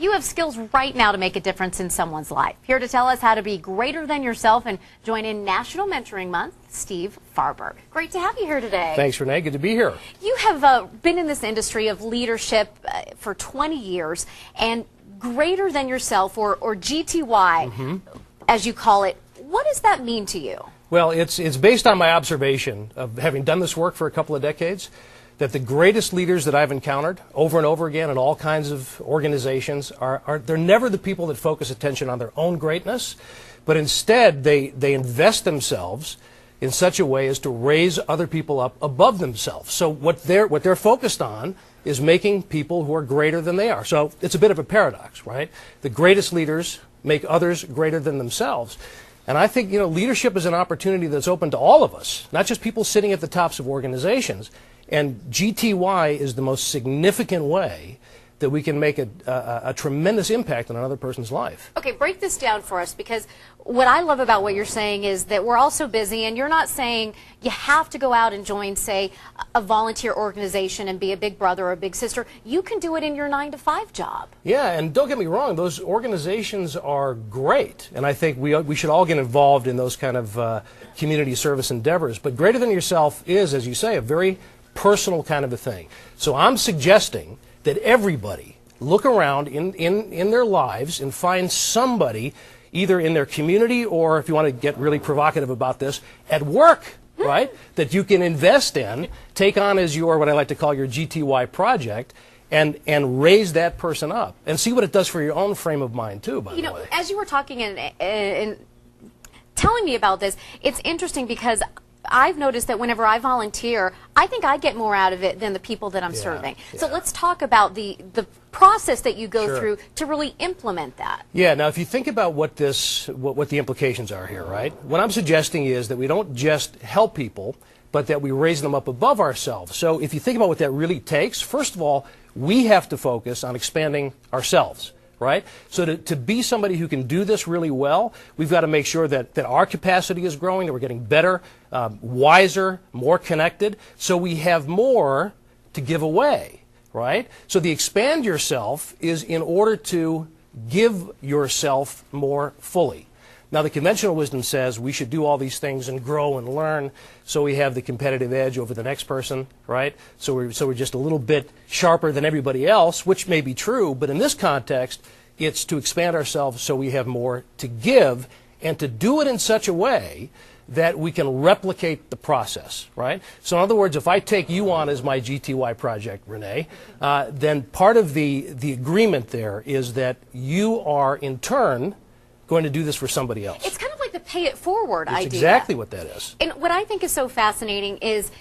You have skills right now to make a difference in someone's life. Here to tell us how to be greater than yourself and join in National Mentoring Month, Steve Farber. Great to have you here today. Thanks, Renee. Good to be here. You have been in this industry of leadership for 20 years, and greater than yourself, or GTY, as you call it, what does that mean to you? Well, it's based on my observation of having done this work for a couple of decades, that the greatest leaders that I've encountered over and over again in all kinds of organizations they're never the people that focus attention on their own greatness, but instead they invest themselves in such a way as to raise other people up above themselves. So what they're focused on is making people who are greater than they are. So it's a bit of a paradox, right? The greatest leaders make others greater than themselves. And I think, leadership is an opportunity that's open to all of us, not just people sitting at the tops of organizations. And GTY is the most significant way that we can make a tremendous impact on another person's life. Okay, break this down for us, because what I love about what you're saying is that we're all so busy, and you're not saying you have to go out and join, say, a volunteer organization and be a big brother or a big sister. You can do it in your 9-to-5 job. Yeah, and don't get me wrong, those organizations are great, and I think we should all get involved in those kind of community service endeavors. But greater than yourself is, as you say, a very personal kind of a thing. So I'm suggesting that everybody look around in their lives and find somebody, either in their community or, if you want to get really provocative about this, at work, right, that you can invest in, take on as your, what I like to call your GTY project, and raise that person up and see what it does for your own frame of mind too, by the way. As you were talking and telling me about this, it's interesting because I've noticed that whenever I volunteer, I think I get more out of it than the people that I'm serving. So let's talk about the process that you go through to really implement that. Yeah, now if you think about what the implications are here, right? What I'm suggesting is that we don't just help people, but that we raise them up above ourselves. So if you think about what that really takes, first of all, we have to focus on expanding ourselves. Right? So to be somebody who can do this really well, we've got to make sure that our capacity is growing, that we're getting better, wiser, more connected, so we have more to give away, right? So the expand yourself is in order to give yourself more fully. Now, the conventional wisdom says we should do all these things and grow and learn so we have the competitive edge over the next person, right? So we're just a little bit sharper than everybody else, which may be true, but in this context, it's to expand ourselves so we have more to give, and to do it in such a way that we can replicate the process, right? So in other words, if I take you on as my GTY project, Renee, then part of the agreement there is that you are, in turn, going to do this for somebody else. It's kind of like the pay it forward idea. That's exactly what that is. And what I think is so fascinating is,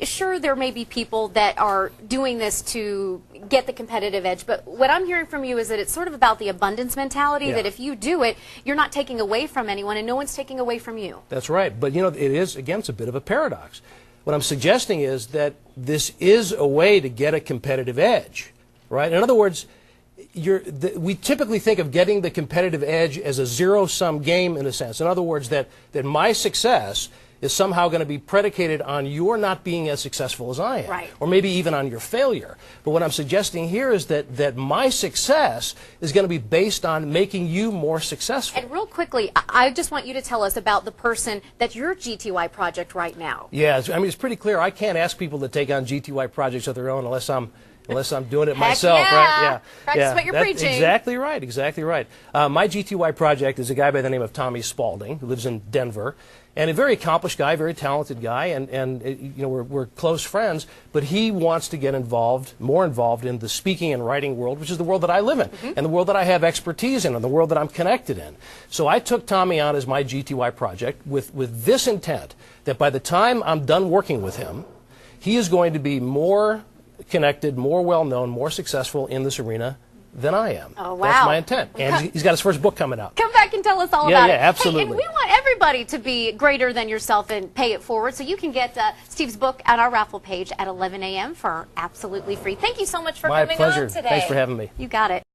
sure, there may be people that are doing this to get the competitive edge, but what I'm hearing from you is that it's sort of about the abundance mentality, that if you do it, you're not taking away from anyone and no one's taking away from you. That's right. But, it is, again, it's a bit of a paradox. What I'm suggesting is that this is a way to get a competitive edge, right? In other words, we typically think of getting the competitive edge as a zero-sum game, in a sense. In other words, that my success is somehow going to be predicated on your not being as successful as I am, right, or maybe even on your failure. But what I'm suggesting here is that my success is going to be based on making you more successful. And real quickly, I just want you to tell us about the person that's your GTY project right now. Yeah, I mean, it's pretty clear. I can't ask people to take on GTY projects of their own unless I'm doing it myself, right? Yeah. Practice what you're preaching. Exactly right, exactly right. My GTY project is a guy by the name of Tommy Spalding, who lives in Denver, and a very accomplished guy, very talented guy, and we're close friends, but he wants to get more involved in the speaking and writing world, which is the world that I live in, and the world that I have expertise in, and the world that I'm connected in. So I took Tommy on as my GTY project with this intent, that by the time I'm done working with him, he is going to be more connected, more well-known, more successful in this arena than I am. Oh, wow. That's my intent. And he's got his first book coming out. Come back and tell us all about it. Yeah, absolutely. Hey, and we want everybody to be greater than yourself and pay it forward. So you can get Steve's book on our raffle page at 11 a.m. for absolutely free. Thank you so much for coming on today. My pleasure. Thanks for having me. You got it.